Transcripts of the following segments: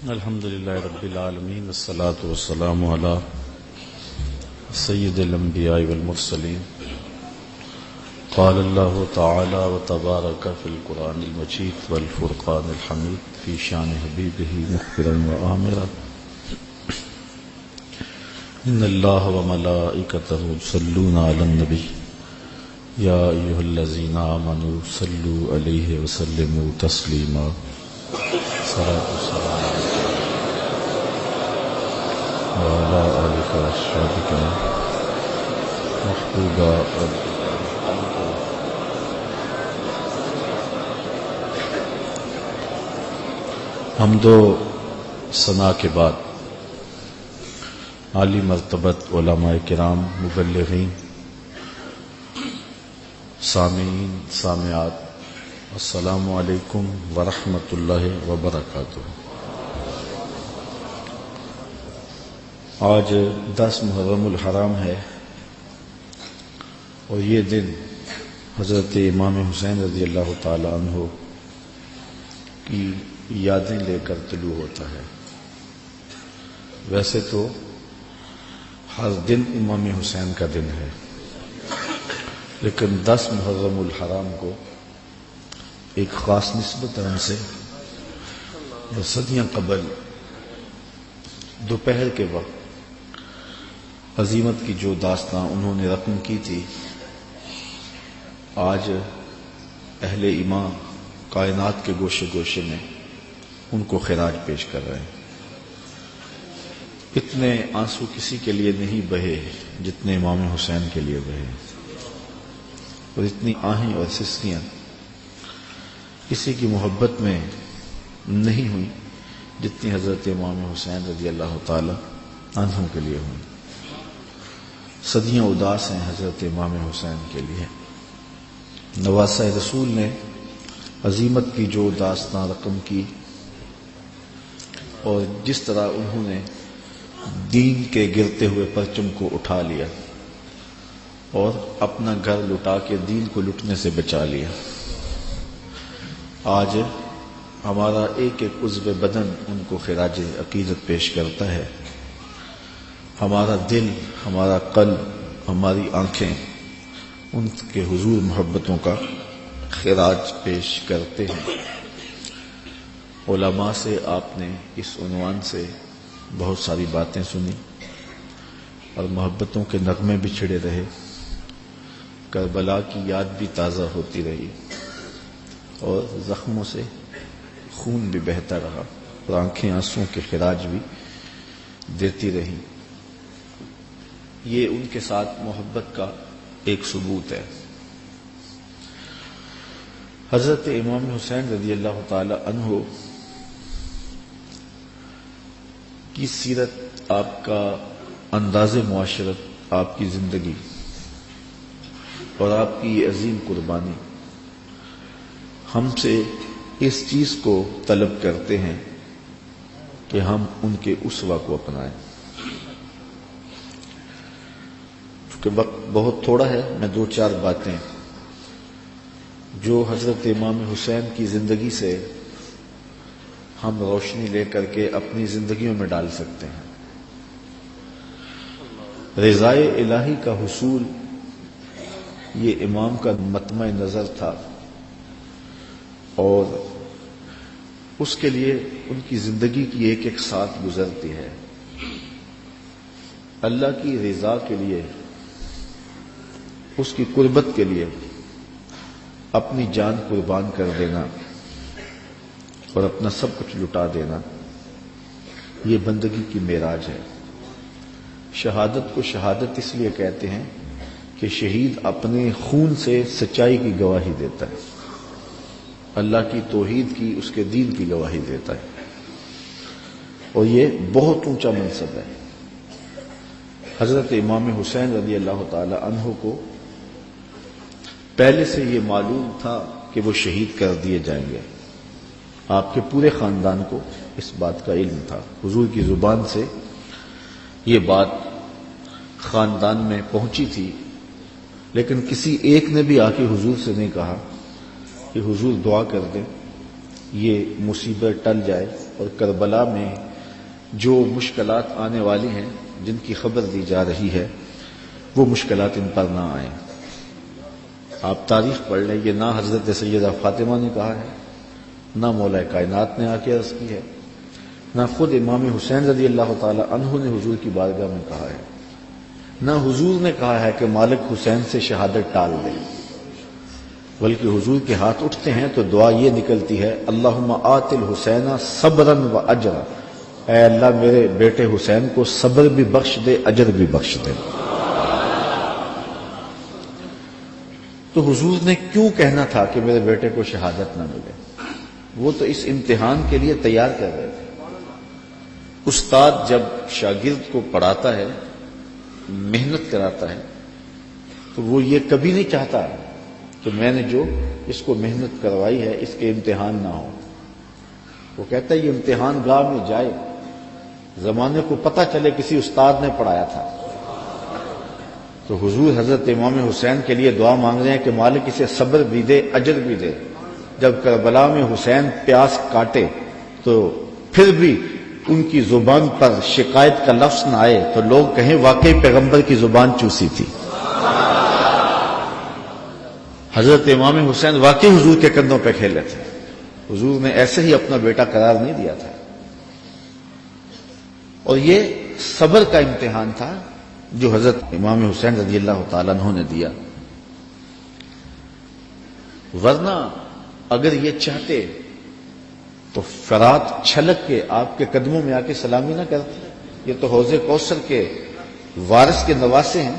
الحمد للہ رب العالمین والصلاة والسلام علی سید الانبیاء والمرسلین قال اللہ تعالی وتبارک فی القرآن المجید والفرقان الحمید فی شان حبیبہ مخبرا وآمرا ان اللہ وملائکتہ یصلون علی النبی یا ایھا الذین آمنوا صلوا علیہ وسلموا تسلیما صلاۃ والسلام وعلى آلك وأصحابك محبوبا حمد و ثنا کے بعد عالی مرتبت علماء کرام، مبلغین، سامعین، سامعات، السلام علیکم ورحمۃ اللہ وبرکاتہ۔ آج 10 محرم الحرام ہے اور یہ دن حضرت امام حسین رضی اللہ تعالی عنہ کی یادیں لے کر طلوع ہوتا ہے۔ ویسے تو ہر دن امام حسین کا دن ہے، لیکن 10 محرم الحرام کو ایک خاص نسبت ہم سے صدیاں قبل دوپہر کے وقت عظیمت کی جو داستاں انہوں نے رقم کی تھی، آج اہل ایمان کائنات کے گوشے گوشے میں ان کو خراج پیش کر رہے ہیں۔ اتنے آنسو کسی کے لیے نہیں بہے جتنے امام حسین کے لیے بہے، اور اتنی آہیں اور سسیاں کسی کی محبت میں نہیں ہوئی جتنی حضرت امام حسین رضی اللہ تعالی عنہ کے لیے ہوئی۔ صدیاں اداس ہیں حضرت امام حسین کے لیے۔ نواسہ رسول نے عظیمت کی جو داستاں رقم کی اور جس طرح انہوں نے دین کے گرتے ہوئے پرچم کو اٹھا لیا اور اپنا گھر لٹا کے دین کو لٹنے سے بچا لیا، آج ہمارا ایک ایک عضو بدن ان کو خراج عقیدت پیش کرتا ہے۔ ہمارا دل، ہمارا قلب، ہماری آنکھیں ان کے حضور محبتوں کا خراج پیش کرتے ہیں۔ علماء سے آپ نے اس عنوان سے بہت ساری باتیں سنی اور محبتوں کے نغمے بھی چھڑے رہے، کربلا کی یاد بھی تازہ ہوتی رہی اور زخموں سے خون بھی بہتا رہا اور آنکھیں آنسوں کے خراج بھی دیتی رہی۔ یہ ان کے ساتھ محبت کا ایک ثبوت ہے۔ حضرت امام حسین رضی اللہ تعالی عنہ کی سیرت، آپ کا انداز معاشرت، آپ کی زندگی اور آپ کی یہ عظیم قربانی ہم سے اس چیز کو طلب کرتے ہیں کہ ہم ان کے اسوہ کو اپنائیں۔ چونکہ وقت بہت تھوڑا ہے، میں 2-4 باتیں جو حضرت امام حسین کی زندگی سے ہم روشنی لے کر کے اپنی زندگیوں میں ڈال سکتے ہیں۔ رضائے الہی کا حصول یہ امام کا مطمع نظر تھا، اور اس کے لیے ان کی زندگی کی ایک ایک ساتھ گزرتی ہے۔ اللہ کی رضا کے لیے، اس کی قربت کے لیے اپنی جان قربان کر دینا اور اپنا سب کچھ لٹا دینا، یہ بندگی کی معراج ہے۔ شہادت کو شہادت اس لیے کہتے ہیں کہ شہید اپنے خون سے سچائی کی گواہی دیتا ہے، اللہ کی توحید کی، اس کے دین کی گواہی دیتا ہے، اور یہ بہت اونچا منصب ہے۔ حضرت امام حسین رضی اللہ تعالی عنہ کو پہلے سے یہ معلوم تھا کہ وہ شہید کر دیے جائیں گے۔ آپ کے پورے خاندان کو اس بات کا علم تھا، حضور کی زبان سے یہ بات خاندان میں پہنچی تھی، لیکن کسی ایک نے بھی آ کے حضور سے نہیں کہا کہ حضور دعا کر دیں یہ مصیبت ٹل جائے اور کربلا میں جو مشکلات آنے والی ہیں جن کی خبر دی جا رہی ہے وہ مشکلات ان پر نہ آئیں۔ آپ تاریخ پڑھ لیں، یہ نہ حضرت سیدہ فاطمہ نے کہا ہے، نہ مولا کائنات نے آ کے عرض کی ہے، نہ خود امام حسین رضی اللہ تعالی عنہ نے حضور کی بارگاہ میں کہا ہے، نہ حضور نے کہا ہے کہ مالک حسین سے شہادت ٹال دے، بلکہ حضور کے ہاتھ اٹھتے ہیں تو دعا یہ نکلتی ہے، اللہم آت الحسین صبرا و اجرا، اے اللہ میرے بیٹے حسین کو صبر بھی بخش دے، اجر بھی بخش دے۔ تو حضور نے کیوں کہنا تھا کہ میرے بیٹے کو شہادت نہ ملے؟ وہ تو اس امتحان کے لیے تیار کر رہے تھے۔ استاد جب شاگرد کو پڑھاتا ہے، محنت کراتا ہے، تو وہ یہ کبھی نہیں چاہتا کہ میں نے جو اس کو محنت کروائی ہے اس کے امتحان نہ ہو۔ وہ کہتا ہے یہ امتحان گاہ میں جائے، زمانے کو پتہ چلے کسی استاد نے پڑھایا تھا۔ تو حضور حضرت امام حسین کے لیے دعا مانگ رہے ہیں کہ مالک اسے صبر بھی دے، اجر بھی دے۔ جب کربلا میں حسین پیاس کاٹے تو پھر بھی ان کی زبان پر شکایت کا لفظ نہ آئے تو لوگ کہیں واقعی پیغمبر کی زبان چوسی تھی۔ حضرت امام حسین واقعی حضور کے کندھوں پہ کھیلے تھے، حضور نے ایسے ہی اپنا بیٹا قرار نہیں دیا تھا۔ اور یہ صبر کا امتحان تھا جو حضرت امام حسین رضی اللہ تعالیٰ عنہ نے دیا، ورنہ اگر یہ چاہتے تو فرات چھلک کے آپ کے قدموں میں آ کے سلامی نہ کرتے۔ یہ تو حوض کوثر کے وارث کے نواسے ہیں،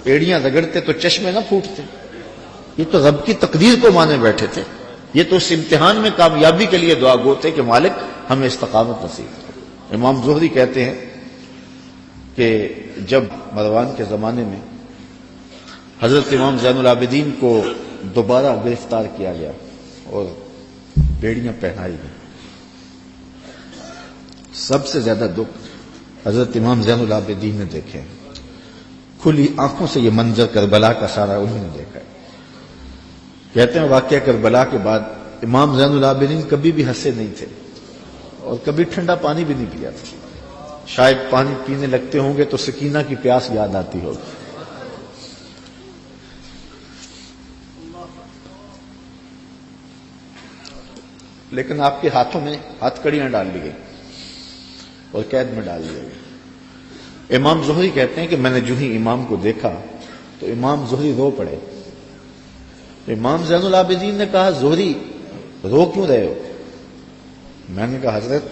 ایڑیاں رگڑتے تو چشمے نہ پھوٹتے۔ یہ تو رب کی تقدیر کو مانے بیٹھے تھے، یہ تو اس امتحان میں کامیابی کے لیے دعا گو تھے کہ مالک ہمیں استقامت نصیب کرو۔ امام زہری کہتے ہیں کہ جب مروان کے زمانے میں حضرت امام زین العابدین کو دوبارہ گرفتار کیا گیا اور بیڑیاں پہنائی گئی، سب سے زیادہ دکھ حضرت امام زین العابدین نے دیکھے، کھلی آنکھوں سے یہ منظر کربلا کا سارا انہوں نے دیکھا ہے۔ کہتے ہیں واقعہ کربلا کے بعد امام زین العابدین کبھی بھی ہنسے نہیں تھے اور کبھی ٹھنڈا پانی بھی نہیں پیا تھا۔ شاید پانی پینے لگتے ہوں گے تو سکینہ کی پیاس یاد آتی ہوگی۔ لیکن آپ کے ہاتھوں میں ہتھ کڑیاں ڈال لی گئی اور قید میں ڈال دیا گیا۔ امام زہری کہتے ہیں کہ میں نے جو ہی امام کو دیکھا تو امام زہری رو پڑے۔ امام زین العابدین نے کہا زہری رو کیوں رہے ہو؟ میں نے کہا حضرت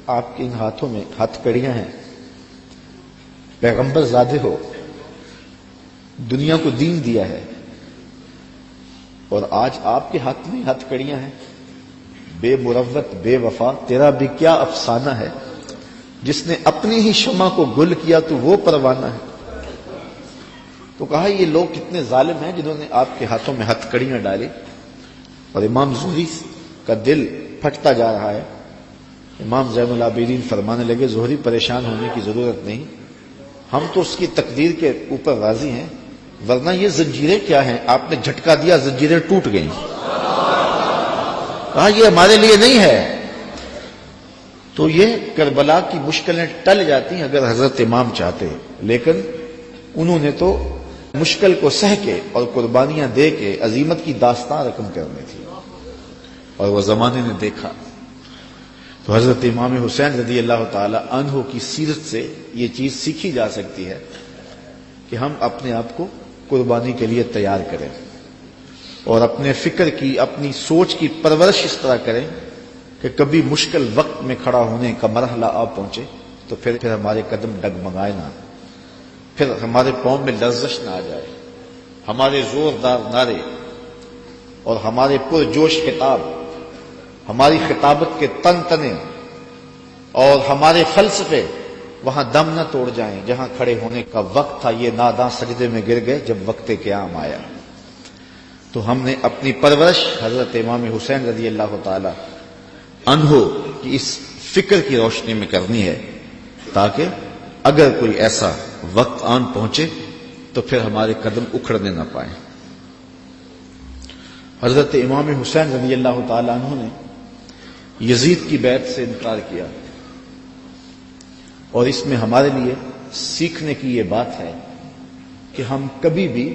آپ کے ان ہاتھوں میں ہتھ کڑیاں ہیں، پیغمبر زادے ہو، دنیا کو دین دیا ہے، اور آج آپ کے ہاتھ میں ہتھ کڑیاں ہیں۔ بے مروت بے وفا تیرا بھی کیا افسانہ ہے، جس نے اپنی ہی شمع کو گل کیا تو وہ پروانہ ہے۔ تو کہا یہ لوگ کتنے ظالم ہیں جنہوں نے آپ کے ہاتھوں میں ہتھ کڑیاں ڈالی۔ اور امام زہری کا دل پھٹتا جا رہا ہے۔ امام زین العابدین فرمانے لگے زہری پریشان ہونے کی ضرورت نہیں، ہم تو اس کی تقدیر کے اوپر راضی ہیں، ورنہ یہ زنجیریں کیا ہیں، آپ نے جھٹکا دیا زنجیریں ٹوٹ گئیں۔ کہا یہ ہمارے لیے نہیں ہے۔ تو یہ کربلا کی مشکلیں ٹل جاتی ہیں اگر حضرت امام چاہتے، لیکن انہوں نے تو مشکل کو سہ کے اور قربانیاں دے کے عظیمت کی داستان رقم کرنی تھی، اور وہ زمانے نے دیکھا۔ تو حضرت امام حسین رضی اللہ تعالی عنہ کی سیرت سے یہ چیز سیکھی جا سکتی ہے کہ ہم اپنے آپ کو قربانی کے لیے تیار کریں اور اپنے فکر کی، اپنی سوچ کی پرورش اس طرح کریں کہ کبھی مشکل وقت میں کھڑا ہونے کا مرحلہ آ پہنچے تو پھر ہمارے قدم ڈگمگائے نہ، پھر ہمارے پاؤں میں لرزش نہ آ جائے، ہمارے زوردار نعرے اور ہمارے پرجوش خطاب، ہماری خطابت کے تن تنے اور ہمارے فلسفے وہاں دم نہ توڑ جائیں جہاں کھڑے ہونے کا وقت تھا، یہ ناداں سجدے میں گر گئے جب وقت قیام آیا۔ تو ہم نے اپنی پرورش حضرت امام حسین رضی اللہ تعالی عنہ کی اس فکر کی روشنی میں کرنی ہے، تاکہ اگر کوئی ایسا وقت آن پہنچے تو پھر ہمارے قدم اکھڑنے نہ پائیں۔ حضرت امام حسین رضی اللہ تعالی عنہ نے یزید کی بیعت سے انکار کیا، اور اس میں ہمارے لیے سیکھنے کی یہ بات ہے کہ ہم کبھی بھی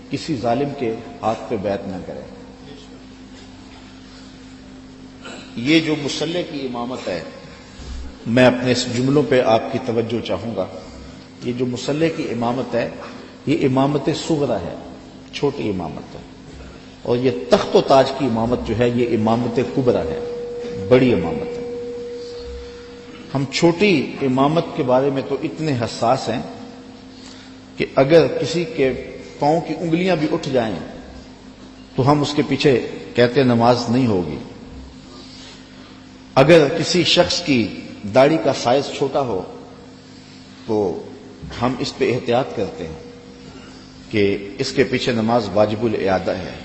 کسی ظالم کے ہاتھ پہ بیعت نہ کریں۔ یہ جو مصلی کی امامت ہے، میں اپنے اس جملوں پہ آپ کی توجہ چاہوں گا۔ یہ جو مصلی کی امامت ہے، یہ امامت صغرا ہے، چھوٹی امامت ہے، اور یہ تخت و تاج کی امامت جو ہے یہ امامت کبریٰ ہے، بڑی امامت ہے۔ ہم چھوٹی امامت کے بارے میں تو اتنے حساس ہیں کہ اگر کسی کے پاؤں کی انگلیاں بھی اٹھ جائیں تو ہم اس کے پیچھے کہتے نماز نہیں ہوگی۔ اگر کسی شخص کی داڑھی کا سائز چھوٹا ہو تو ہم اس پہ احتیاط کرتے ہیں کہ اس کے پیچھے نماز واجب الاعادہ ہے۔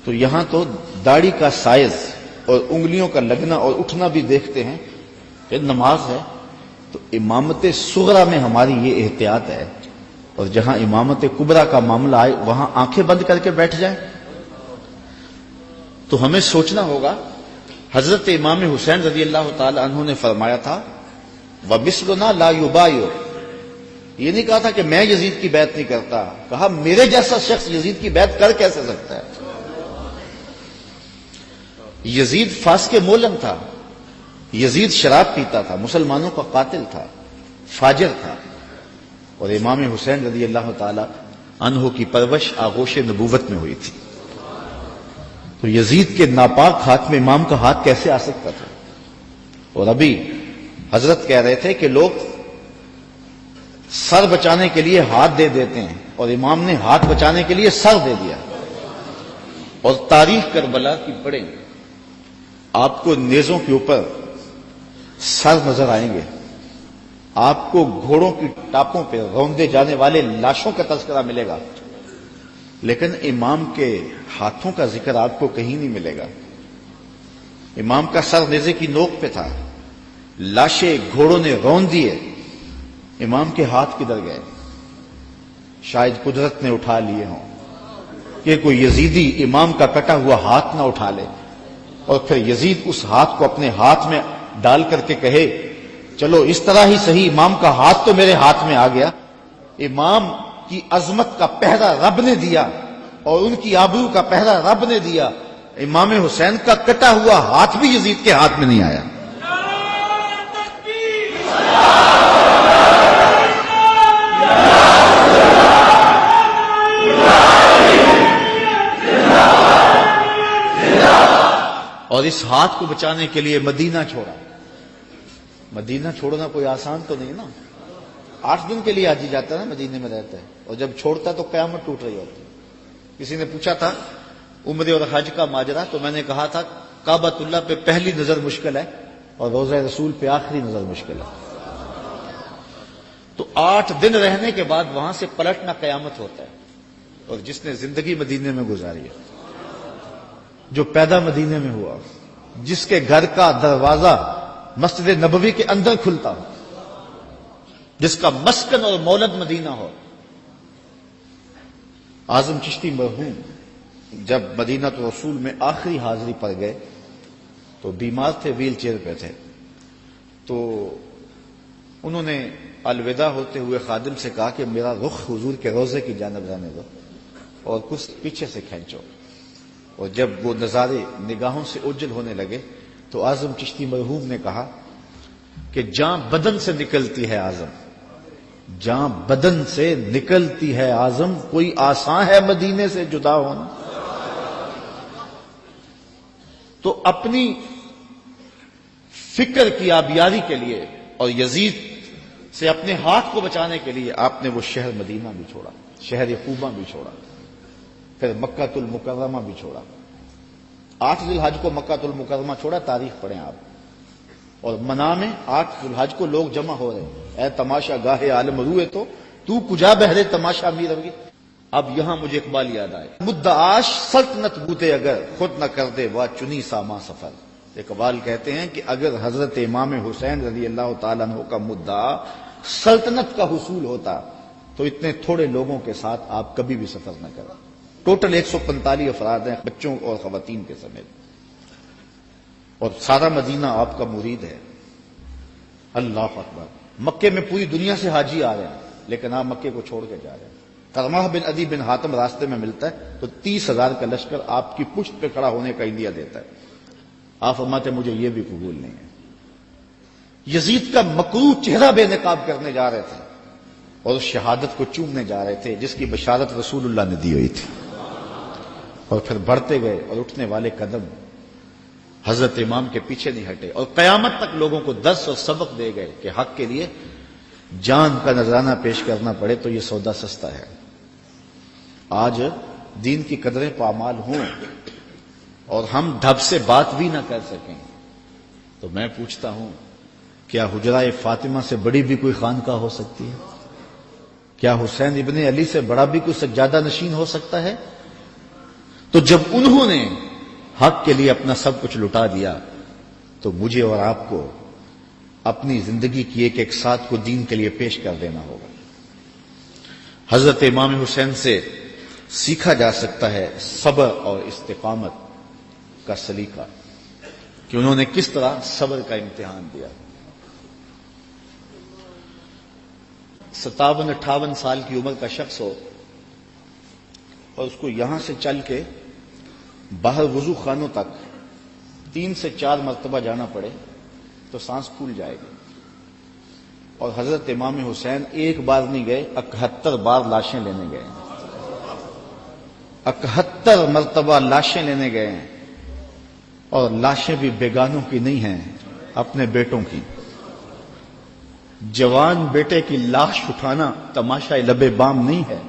تو یہاں تو داڑھی کا سائز اور انگلیوں کا لگنا اور اٹھنا بھی دیکھتے ہیں کہ نماز ہے۔ تو امامت صغرا میں ہماری یہ احتیاط ہے، اور جہاں امامت کبریٰ کا معاملہ آئے وہاں آنکھیں بند کر کے بیٹھ جائیں۔ تو ہمیں سوچنا ہوگا، حضرت امام حسین رضی اللہ تعالی عنہ نے فرمایا تھا وَمِثْلُنَا لَا يُبَايِعُ، یہ نہیں کہا تھا کہ میں یزید کی بیعت نہیں کرتا، کہا میرے جیسا شخص یزید کی بیعت کر کیسے سکتا ہے۔ یزید فاسق مولن تھا، یزید شراب پیتا تھا، مسلمانوں کا قاتل تھا، فاجر تھا، اور امام حسین رضی اللہ تعالی عنہ کی پرورش آغوش نبوت میں ہوئی تھی۔ تو یزید کے ناپاک ہاتھ میں امام کا ہاتھ کیسے آ سکتا تھا؟ اور ابھی حضرت کہہ رہے تھے کہ لوگ سر بچانے کے لیے ہاتھ دے دیتے ہیں، اور امام نے ہاتھ بچانے کے لیے سر دے دیا۔ اور تاریخ کربلا کی پڑھیں، آپ کو نیزوں کے اوپر سر نظر آئیں گے، آپ کو گھوڑوں کی ٹاپوں پہ روندے جانے والے لاشوں کا تذکرہ ملے گا، لیکن امام کے ہاتھوں کا ذکر آپ کو کہیں نہیں ملے گا۔ امام کا سر نیزے کی نوک پہ تھا، لاشیں گھوڑوں نے رون دیے، امام کے ہاتھ کدھر گئے؟ شاید قدرت نے اٹھا لیے ہوں کہ کوئی یزیدی امام کا کٹا ہوا ہاتھ نہ اٹھا لے، اور پھر یزید اس ہاتھ کو اپنے ہاتھ میں ڈال کر کے کہے چلو اس طرح ہی صحیح، امام کا ہاتھ تو میرے ہاتھ میں آ گیا۔ امام کی عظمت کا پہرا رب نے دیا، اور ان کی آبرو کا پہرا رب نے دیا۔ امام حسین کا کٹا ہوا ہاتھ بھی یزید کے ہاتھ میں نہیں آیا۔ اور اس ہاتھ کو بچانے کے لیے مدینہ چھوڑا۔ مدینہ چھوڑنا کوئی آسان تو نہیں نا، 8 دن کے لیے حاجی جاتا ہے نا، مدینے میں رہتا ہے، اور جب چھوڑتا ہے تو قیامت ٹوٹ رہی ہوتی ہے۔ کسی نے پوچھا تھا عمرے اور حج کا ماجرا، تو میں نے کہا تھا کعبۃ اللہ پہ پہلی نظر مشکل ہے اور روضہ رسول پہ آخری نظر مشکل ہے۔ تو 8 دن رہنے کے بعد وہاں سے پلٹنا قیامت ہوتا ہے۔ اور جس نے زندگی مدینے میں گزاری ہے، جو پیدا مدینے میں ہوا، جس کے گھر کا دروازہ مسجد نبوی کے اندر کھلتا ہو، جس کا مسکن اور مولد مدینہ ہو۔ اعظم چشتی مرحوم جب مدینہ تو رسول میں آخری حاضری پر گئے تو بیمار تھے، ویل چیئر پہ تھے، تو انہوں نے الوداع ہوتے ہوئے خادم سے کہا کہ میرا رخ حضور کے روضے کی جانب رہنے دو اور کچھ پیچھے سے کھینچو۔ اور جب وہ نظارے نگاہوں سے اوجھل ہونے لگے تو اعظم چشتی مرحوم نے کہا کہ جاں بدن سے نکلتی ہے اعظم، جاں بدن سے نکلتی ہے اعظم، کوئی آسان ہے مدینے سے جدا ہونا؟ تو اپنی فکر کی آبیاری کے لیے اور یزید سے اپنے ہاتھ کو بچانے کے لیے آپ نے وہ شہر مدینہ بھی چھوڑا، شہر قوبہ بھی چھوڑا، پھر مکہ المکرمہ بھی چھوڑا۔ 8 ذی الحج کو مکہ المکرمہ چھوڑا، تاریخ پڑھیں آپ، اور منا میں 8 ذی الحج کو لوگ جمع ہو رہے ہیں، اے تماشا گاہے عالم روئے تو کجا بہرے تماشا می روی۔ اب یہاں مجھے اقبال یاد آئے، مدعاش سلطنت بوتے اگر خود نہ کر دے وا چنی ساما سفر۔ اقبال کہتے ہیں کہ اگر حضرت امام حسین رضی اللہ تعالیٰ عنہ کا مدعا سلطنت کا حصول ہوتا تو اتنے تھوڑے لوگوں کے ساتھ آپ کبھی بھی سفر نہ کریں۔ ٹوٹل 145 افراد ہیں، بچوں اور خواتین کے سمیت۔ اور سارا مدینہ آپ کا مرید ہے. اللہ اکبر. مکے میں پوری دنیا سے حاجی آ رہے ہیں لیکن آپ مکے کو چھوڑ کے جا رہے ہیں. کرمہ بن عدی بن حاتم راستے میں ملتا ہے تو 30,000 کا لشکر آپ کی پشت پہ کھڑا ہونے کا اندیا دیتا ہے. آپ فرماتے مجھے یہ بھی قبول نہیں ہے. یزید کا مکروہ چہرہ بے نقاب کرنے جا رہے تھے اور اس شہادت کو چومنے جا رہے تھے جس کی بشارت رسول اللہ نے دی ہوئی تھی. اور پھر بڑھتے گئے اور اٹھنے والے قدم حضرت امام کے پیچھے نہیں ہٹے اور قیامت تک لوگوں کو درس اور سبق دے گئے کہ حق کے لیے جان کا نذرانہ پیش کرنا پڑے تو یہ سودا سستا ہے. آج دین کی قدریں پامال ہوں اور ہم ڈھب سے بات بھی نہ کر سکیں تو میں پوچھتا ہوں کیا حجرہ فاطمہ سے بڑی بھی کوئی خانقاہ ہو سکتی ہے؟ کیا حسین ابن علی سے بڑا بھی کوئی سجادہ نشین ہو سکتا ہے؟ تو جب انہوں نے حق کے لیے اپنا سب کچھ لٹا دیا تو مجھے اور آپ کو اپنی زندگی کی ایک ایک ساتھ کو دین کے لیے پیش کر دینا ہوگا. حضرت امام حسین سے سیکھا جا سکتا ہے صبر اور استقامت کا سلیقہ کہ انہوں نے کس طرح صبر کا امتحان دیا. 57-58 سال کی عمر کا شخص ہو اور اس کو یہاں سے چل کے باہر وضو خانوں تک 3 سے 4 مرتبہ جانا پڑے تو سانس پھول جائے گی. اور حضرت امام حسین ایک بار نہیں گئے 71 بار لاشیں لینے گئے. 71 مرتبہ لاشیں لینے گئے ہیں اور لاشیں بھی بیگانوں کی نہیں ہیں اپنے بیٹوں کی. جوان بیٹے کی لاش اٹھانا تماشا لبے بام نہیں ہے.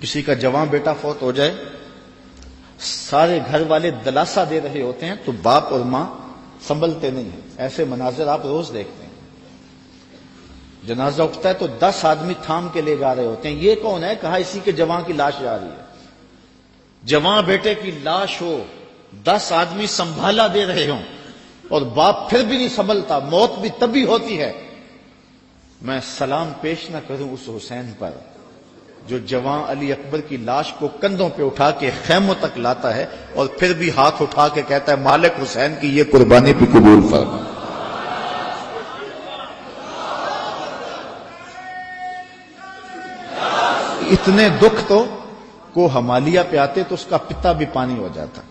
کسی کا جوان بیٹا فوت ہو جائے سارے گھر والے دلاسا دے رہے ہوتے ہیں تو باپ اور ماں سنبھلتے نہیں ہیں. ایسے مناظر آپ روز دیکھتے ہیں. جنازہ اٹھتا ہے تو 10 آدمی تھام کے لے جا رہے ہوتے ہیں. یہ کون ہے؟ کہا اسی کے جوان کی لاش جا رہی ہے. جوان بیٹے کی لاش ہو 10 آدمی سنبھالا دے رہے ہوں اور باپ پھر بھی نہیں سنبھلتا. موت بھی تبھی ہوتی ہے. میں سلام پیش نہ کروں اس حسین پر جو جوان علی اکبر کی لاش کو کندھوں پہ اٹھا کے خیموں تک لاتا ہے اور پھر بھی ہاتھ اٹھا کے کہتا ہے مالک حسین کی یہ قربانی بھی قبول فرما. اتنے دکھ تو کو ہمالیہ پہ آتے تو اس کا پتا بھی پانی ہو جاتا,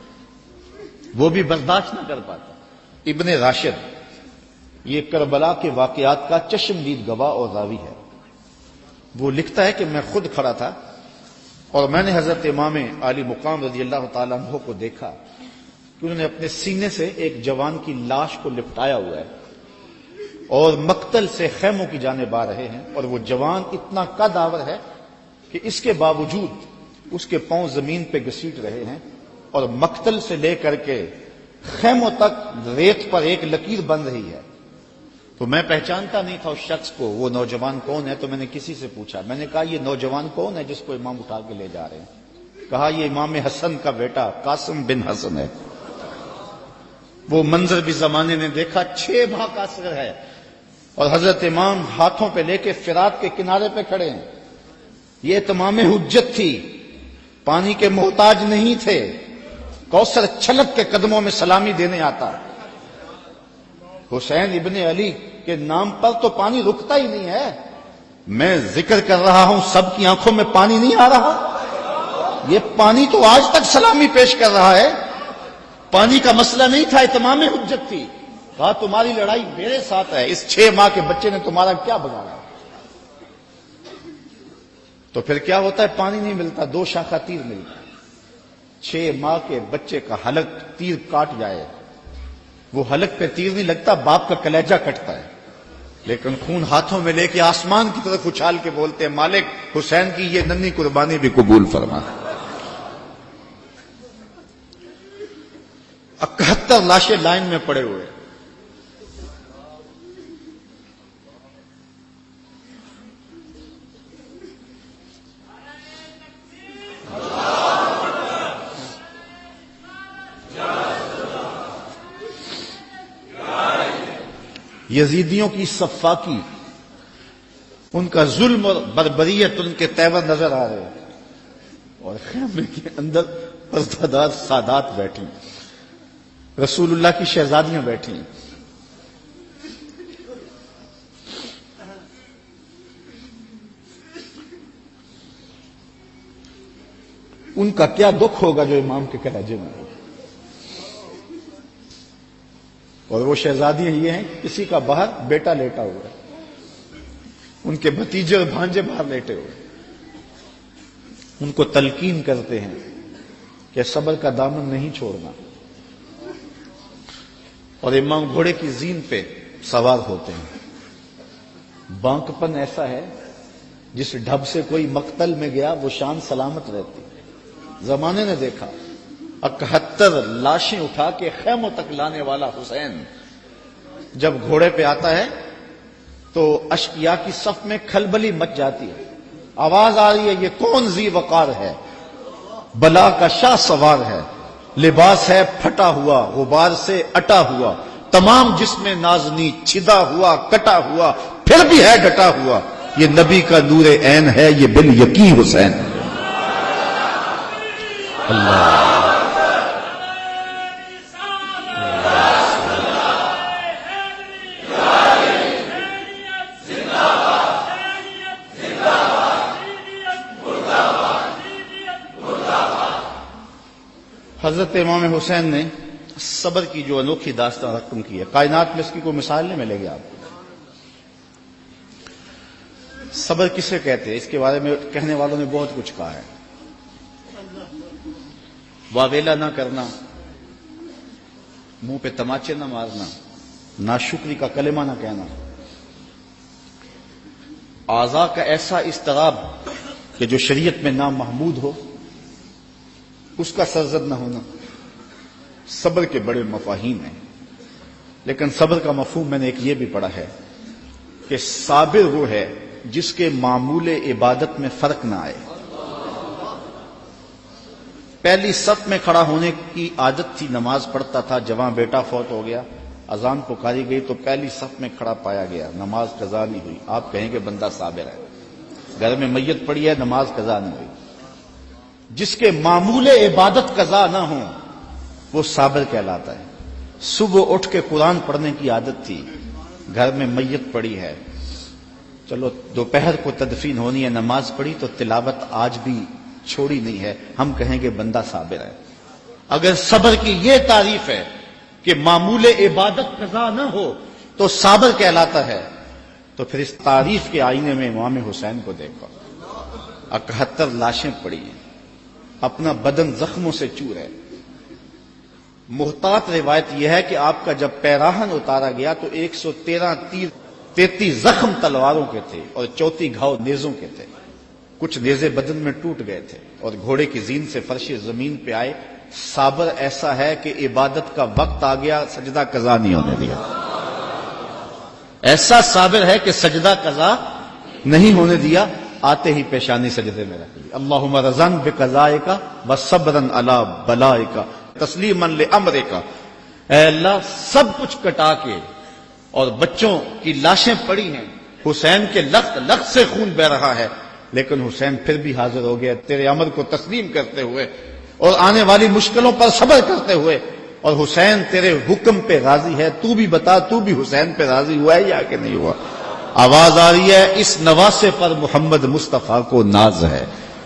وہ بھی برداشت نہ کر پاتا. ابن راشد یہ کربلا کے واقعات کا چشمدید گواہ اور راوی ہے. وہ لکھتا ہے کہ میں خود کھڑا تھا اور میں نے حضرت امام علی مقام رضی اللہ تعالیٰ عنہ کو دیکھا کہ انہوں نے اپنے سینے سے ایک جوان کی لاش کو لپٹایا ہوا ہے اور مقتل سے خیموں کی جانب آ رہے ہیں اور وہ جوان اتنا قد آور ہے کہ اس کے باوجود اس کے پاؤں زمین پہ گھسیٹ رہے ہیں اور مقتل سے لے کر کے خیموں تک ریت پر ایک لکیر بن رہی ہے. تو میں پہچانتا نہیں تھا اس شخص کو, وہ نوجوان کون ہے. تو میں نے کسی سے پوچھا, میں نے کہا یہ نوجوان کون ہے جس کو امام اٹھا کے لے جا رہے ہیں؟ کہا یہ امام حسن کا بیٹا قاسم بن حسن ہے. وہ منظر بھی زمانے نے دیکھا, 6 بھا کا اثر ہے اور حضرت امام ہاتھوں پہ لے کے فرات کے کنارے پہ کھڑے ہیں. یہ تمام حجت تھی, پانی کے محتاج نہیں تھے. کوثر چھلک کے قدموں میں سلامی دینے آتا. حسین ابن علی کے نام پر تو پانی رکتا ہی نہیں ہے. میں ذکر کر رہا ہوں, سب کی آنکھوں میں پانی نہیں آ رہا. یہ پانی تو آج تک سلامی پیش کر رہا ہے. پانی کا مسئلہ نہیں تھا, اتمام حجت تھی. کہا تمہاری لڑائی میرے ساتھ ہے, اس 6 ماہ کے بچے نے تمہارا کیا بگاڑا. تو پھر کیا ہوتا ہے؟ پانی نہیں ملتا, 2 شاخہ تیر ملتا ہے. 6 ماہ کے بچے کا حلق تیر کاٹ جائے, وہ حلق پہ تیر نہیں لگتا, باپ کا کلیجہ کٹتا ہے. لیکن خون ہاتھوں میں لے کے آسمان کی طرف اچھال کے بولتے ہیں مالک حسین کی یہ ننھی قربانی بھی قبول فرما. 71 لاشیں لائن میں پڑے ہوئے. یزیدیوں کی صفاقی, ان کا ظلم اور بربریت ان کے تیور نظر آ رہے ہیں اور خیمے کے اندر پردادار سادات بیٹھی، رسول اللہ کی شہزادیاں بیٹھی ہیں. ان کا کیا دکھ ہوگا جو امام کے کلیجے میں ہوگا. اور وہ شہزادیاں یہ ہیں کہ کسی کا باہر بیٹا لیٹا ہوا ہے، ان کے بھتیجے اور بھانجے باہر لیٹے ہوئے، ان کو تلقین کرتے ہیں کہ صبر کا دامن نہیں چھوڑنا. اور امام گھوڑے کی زین پہ سوار ہوتے ہیں. بانکپن ایسا ہے جس ڈھب سے کوئی مقتل میں گیا وہ شان سلامت رہتی. زمانے نے دیکھا 71 لاشیں اٹھا کے خیموں تک لانے والا حسین جب گھوڑے پہ آتا ہے تو اشقیاء کی صف میں کھلبلی مچ جاتی ہے. آواز آ رہی ہے یہ کون ذی وقار ہے، بلا کا شاہ سوار ہے، لباس ہے پھٹا ہوا غبار سے اٹا ہوا، تمام جسم نازنی چھدا ہوا کٹا ہوا پھر بھی ہے ڈٹا ہوا، یہ نبی کا نور عین ہے، یہ بال یقین حسین. اللہ حضرت امام حسین نے صبر کی جو انوکھی داستان رقم کی ہے، کائنات میں اس کی کوئی مثال نہیں ملے گی آپ کو. صبر کسے کہتے ہیں اس کے بارے میں کہنے والوں نے بہت کچھ کہا ہے. واویلا نہ کرنا، منہ پہ تماچے نہ مارنا، ناشکری کا کلمہ نہ کہنا، اعضاء کا ایسا اضطراب کہ جو شریعت میں نامحمود ہو اس کا سرزد نہ ہونا، صبر کے بڑے مفاہیم ہیں. لیکن صبر کا مفہوم میں نے ایک یہ بھی پڑھا ہے کہ صابر وہ ہے جس کے معمول عبادت میں فرق نہ آئے. پہلی صف میں کھڑا ہونے کی عادت تھی، نماز پڑھتا تھا، جوان بیٹا فوت ہو گیا، اذان پکاری گئی تو پہلی صف میں کھڑا پایا گیا، نماز قضا نہیں ہوئی. آپ کہیں کہ بندہ صابر ہے. گھر میں میت پڑی ہے، نماز قضا نہیں ہوئی. جس کے معمول عبادت قضا نہ ہو وہ صابر کہلاتا ہے. صبح اٹھ کے قرآن پڑھنے کی عادت تھی، گھر میں میت پڑی ہے، چلو دوپہر کو تدفین ہونی ہے، نماز پڑھی تو تلاوت آج بھی چھوڑی نہیں ہے، ہم کہیں گے بندہ صابر ہے. اگر صبر کی یہ تعریف ہے کہ معمول عبادت قضا نہ ہو تو صابر کہلاتا ہے، تو پھر اس تعریف کے آئینے میں امام حسین کو دیکھو. 71 لاشیں پڑی ہیں، اپنا بدن زخموں سے چور ہے. محتاط روایت یہ ہے کہ آپ کا جب پیراہن اتارا گیا تو 113 تیر، 33 زخم تلواروں کے تھے اور 34 گھاؤ نیزوں کے تھے. کچھ نیزے بدن میں ٹوٹ گئے تھے اور گھوڑے کی زین سے فرش زمین پہ آئے. صابر ایسا ہے کہ عبادت کا وقت آ گیا، سجدہ قضا نہیں ہونے دیا. ایسا صابر ہے کہ سجدہ قضا نہیں ہونے دیا، آتے ہی پیشانی سجدے میں رکھ لی. اللہم رضن بقضائک وصبرن علی بلائک تسلیما لامرک. اے اللہ سب کچھ کٹا کے، اور بچوں کی لاشیں پڑی ہیں، حسین کے لخت لخت سے خون بہ رہا ہے، لیکن حسین پھر بھی حاضر ہو گیا تیرے امر کو تسلیم کرتے ہوئے اور آنے والی مشکلوں پر صبر کرتے ہوئے. اور حسین تیرے حکم پہ راضی ہے، تو بھی بتا تو بھی حسین پہ راضی ہوا ہے یا کہ نہیں ہوا. آواز آ رہی ہے اس نواسے پر محمد مصطفیٰ کو ناز ہے،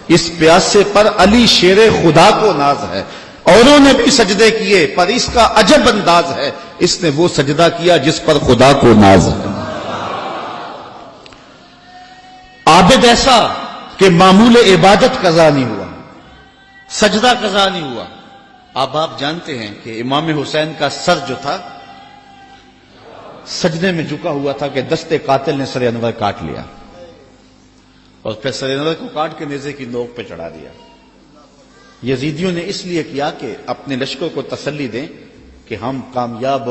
اس پیاسے پر علی شیر خدا کو ناز ہے. اوروں نے بھی سجدے کیے پر اس کا عجب انداز ہے، اس نے وہ سجدہ کیا جس پر خدا کو ناز ہے. عابد ایسا کہ معمول عبادت قضا نہیں ہوا، سجدہ قضا نہیں ہوا. اب آپ جانتے ہیں کہ امام حسین کا سر جو تھا سجدے میں جھکا ہوا تھا کہ دستے قاتل نے سر انور کاٹ لیا اور پھر سر انور کو کاٹ کے نیزے کی نوک پہ چڑھا دیا. یزیدیوں نے اس لیے کیا کہ اپنے لشکر کو تسلی دیں کہ ہم کامیاب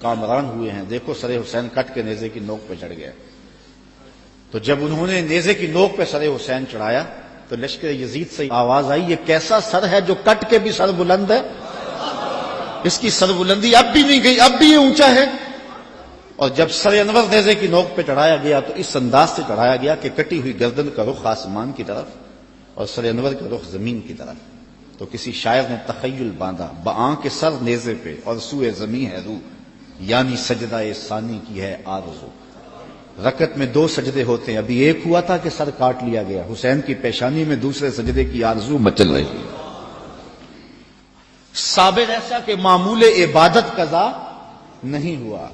کامران ہوئے ہیں، دیکھو سر حسین کٹ کے نیزے کی نوک پہ چڑھ گیا. تو جب انہوں نے نیزے کی نوک پہ سر حسین چڑھایا تو لشکر یزید سے آواز آئی یہ کیسا سر ہے جو کٹ کے بھی سر بلند ہے، اس کی سر بلندی اب بھی نہیں گئی، اب بھی یہ اونچا ہے. اور جب سر انور نیزے کی نوک پہ چڑھایا گیا تو اس انداز سے چڑھایا گیا کہ کٹی ہوئی گردن کا رخ آسمان کی طرف اور سر انور کا رخ زمین کی طرف. تو کسی شاعر نے تخیل باندھا، بآں کے سر نیزے پہ اور سوئے زمیں ہے روح، یعنی سجدہ ثانی کی ہے آرزو۔ رکعت میں 2 سجدے ہوتے ہیں، ابھی ایک ہوا تھا کہ سر کاٹ لیا گیا، حسین کی پیشانی میں دوسرے سجدے کی آرزو مچل رہی ہے۔ صابر ایسا کہ معمول عبادت قضا نہیں ہوا،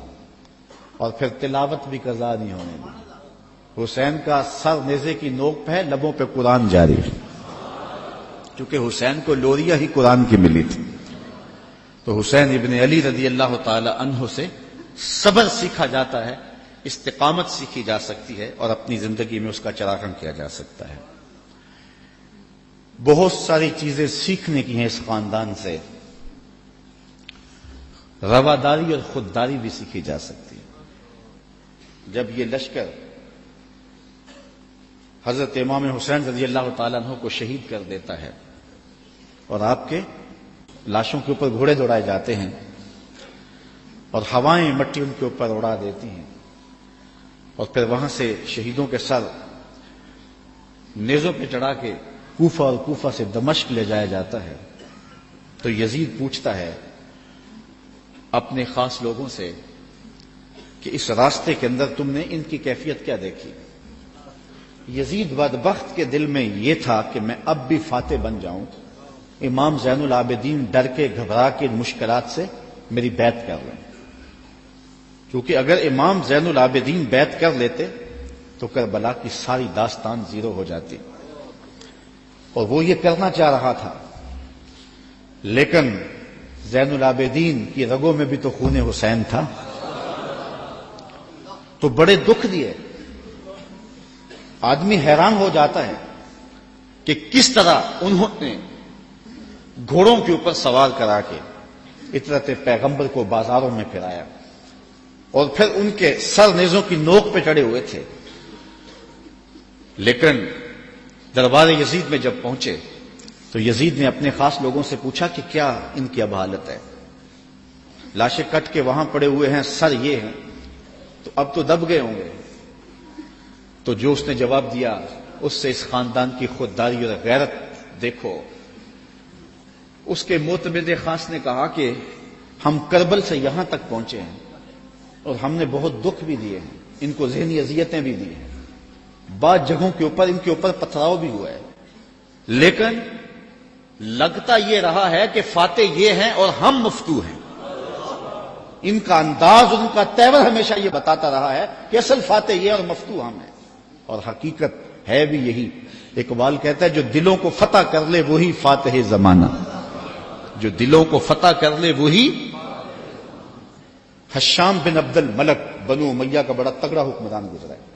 اور پھر تلاوت بھی قضا نہیں ہونے دی۔ حسین کا سر نیزے کی نوک پہ ہے، لبوں پہ قرآن جاری ہے، کیونکہ حسین کو لوریا ہی قرآن کی ملی تھی۔ تو حسین ابن علی رضی اللہ تعالی عنہ سے صبر سیکھا جاتا ہے، استقامت سیکھی جا سکتی ہے، اور اپنی زندگی میں اس کا چراغاں کیا جا سکتا ہے۔ بہت ساری چیزیں سیکھنے کی ہیں اس خاندان سے، رواداری اور خودداری بھی سیکھی جا سکتی ہے۔ جب یہ لشکر حضرت امام حسین رضی اللہ تعالیٰ عنہ کو شہید کر دیتا ہے اور آپ کے لاشوں کے اوپر گھوڑے دوڑائے جاتے ہیں اور ہوائیں مٹی ان کے اوپر اڑا دیتی ہیں، اور پھر وہاں سے شہیدوں کے سر نیزوں پہ چڑھا کے کوفہ اور کوفہ سے دمشق لے جایا جاتا ہے، تو یزید پوچھتا ہے اپنے خاص لوگوں سے کہ اس راستے کے اندر تم نے ان کی کیفیت کیا دیکھی؟ یزید بدبخت کے دل میں یہ تھا کہ میں اب بھی فاتح بن جاؤں، امام زین العابدین ڈر کے گھبرا کے مشکلات سے میری بیعت کر لیں، کیونکہ اگر امام زین العابدین بیعت کر لیتے تو کربلا کی ساری داستان زیرو ہو جاتی، اور وہ یہ کرنا چاہ رہا تھا، لیکن زین العابدین کی رگوں میں بھی تو خون حسین تھا، تو بڑے دکھ دیے۔ آدمی حیران ہو جاتا ہے کہ کس طرح انہوں نے گھوڑوں کے اوپر سوار کرا کے اطرت پیغمبر کو بازاروں میں پھرایا، اور پھر ان کے سر نیزوں کی نوک پہ چڑھے ہوئے تھے، لیکن دربار یزید میں جب پہنچے تو یزید نے اپنے خاص لوگوں سے پوچھا کہ کیا ان کی اب حالت ہے؟ لاشیں کٹ کے وہاں پڑے ہوئے ہیں، سر یہ ہیں، تو اب تو دب گئے ہوں گے۔ تو جو اس نے جواب دیا، اس سے اس خاندان کی خودداری اور غیرت دیکھو۔ اس کے معتمد خاص نے کہا کہ ہم کربل سے یہاں تک پہنچے ہیں اور ہم نے بہت دکھ بھی دیے ہیں، ان کو ذہنی اذیتیں بھی دی ہیں، بعض جگہوں کے اوپر ان کے اوپر پتھراؤ بھی ہوا ہے، لیکن لگتا یہ رہا ہے کہ فاتح یہ ہیں اور ہم مفتو ہیں۔ ان کا انداز اور ان کا تیور ہمیشہ یہ بتاتا رہا ہے کہ اصل فاتح یہ اور مفتو ہم ہیں، اور حقیقت ہے بھی یہی۔ اقبال کہتا ہے جو دلوں کو فتح کر لے وہی فاتح زمانہ، جو دلوں کو فتح کر لے وہی۔ حشام بن عبد الملک بنو امیہ کا بڑا تگڑا حکمران گزرا ہے،